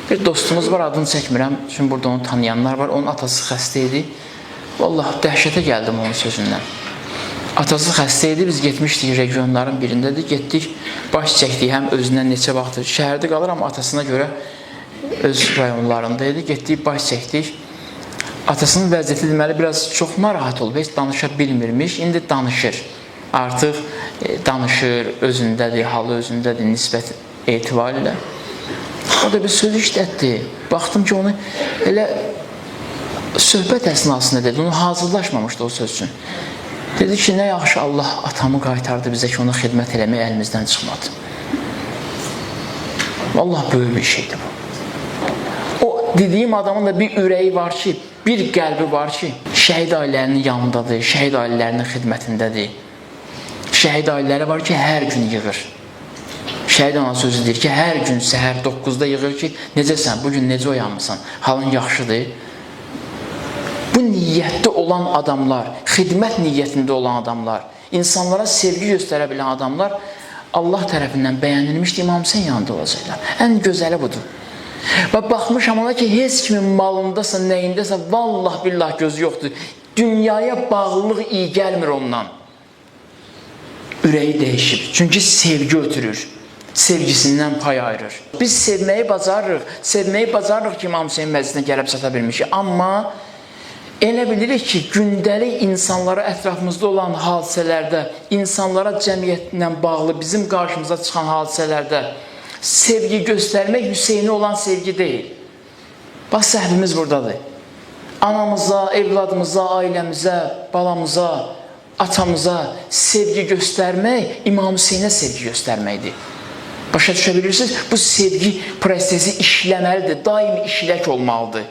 Bir dostumuz var, adını çəkmirəm. Çünki burada onu tanıyanlar var. Onun atası xəstə idi. Vallahi dəhşətə gəldim onun sözündən. Atası xəstə idi, biz getmişdik regionların birindədir. Getdik, baş çəkdik, həm özündən neçə vaxtdır. Şəhərdə qalır, amma atasına görə öz rayonlarında idi. Getdik, baş çəkdik. Atasının vəziyyəti deməli biraz çox narahat olub, heç danışa bilmirmiş. İndi danışır. Artıq danışır, özündədir, halı özündədir nisbət etibarilə. O da bir söz işlətdi. Baxdım ki, onu elə söhbət əsnasında dedi, onu hazırlaşmamışdı o söz üçün. Dedi ki, nə yaxşı Allah atamı qaytardı bizə ki, ona xidmət eləmək əlimizdən çıxmadı. Vallahi böyük bir şeydir bu. O dediyim adamın da bir ürəyi var ki, bir qəlbi var ki, şəhid ailələrinin yanındadır, şəhid ailələrinin xidmətindədir. Şəhid ailələri var ki, hər gün yığır. Şəhid ana sözü deyir ki, hər gün səhər 9-da yığır ki, necəsən, bugün necə oyanmısan, halın yaxşıdır. Bu niyyətdə olan adamlar, xidmət niyyətində olan adamlar, insanlara sevgi göstərə bilən adamlar Allah tərəfindən bəyənilmişdir, İmam Hüseyn yanında olacaqlar. Ən gözəli budur. Və baxmışam ona ki, heç kimin malındasa, nəyindəsə, vallah billah gözü yoxdur. Dünyaya bağlılıq iyi gəlmir ondan. Ürəyi dəyişir. Çünki sevgi ötürür. Sevgisindən pay ayırır. Biz sevməyi bacarırıq ki, İmam Hüseyn məclisinə gəlib çata bilmişik. Amma elə bilirik ki, gündəlik insanlara, ətrafımızda olan hadisələrdə, insanlara cəmiyyətlə bağlı, bizim qarşımıza çıxan hadisələrdə sevgi göstərmək Hüseyni olan sevgi deyil. Bax, səhvimiz buradadır. Anamıza, evladımıza, ailəmizə, balamıza, atamıza sevgi göstərmək İmam Hüseynə sevgi göstərməkdir. Başa düşə bilirsiniz? Bu sevgi prosesi işləməlidir, daim işlək olmalıdır.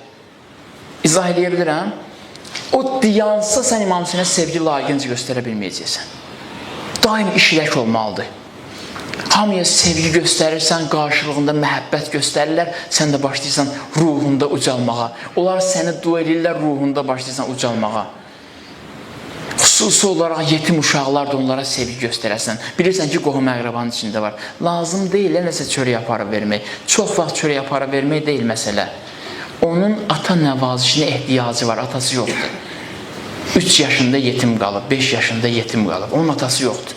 İzah edə bilirəm. O diyansa sən İmam Hüseynə sevgi layiqincə göstərə bilməyəcəksən. Daim işlək olmalıdır. Hamıya sevgi göstərirsən, qarşılığında məhəbbət göstərirlər, sən də başlayırsan ruhunda ucalmağa. Onlar səni dua edirlər, ruhunda başlayırsan ucalmağa. Xüsusi olaraq yetim uşaqlar da onlara sevgi göstərəsən. Bilirsən ki, qohum əqrabanın içində var. Lazım deyil, nəsə çörək aparıb vermək. Çox vaxt çörək aparıb vermək deyil məsələ. Onun ata nəvazişinə ehtiyacı var, atası yoxdur. 3 yaşında yetim qalıb, 5 yaşında yetim qalıb, onun atası yoxdur.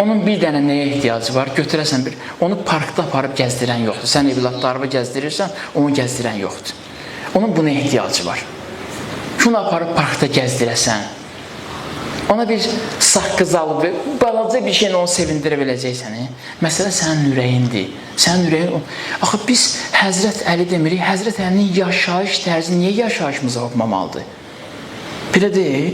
Onun bir dənə nəyə ehtiyacı var? Götürəsən bir, onu parkda aparıb gəzdirən yoxdur. Sən evladlarını gəzdirirsən, onu gəzdirən yoxdur. Onun buna ehtiyacı var. Şunu aparıb parkda gəzdirəsən, ona bir saqqız alıb, balaca bir şeylə onu sevindirə biləcəksən. Məsələ sənin ürəyindir. Sənin ürəyin... Axı, biz Həzrət Əli demirik, Həzrət Əlinin yaşayış tərzi niyə yaşayışımıza oxumamalıdır? Belə deyil.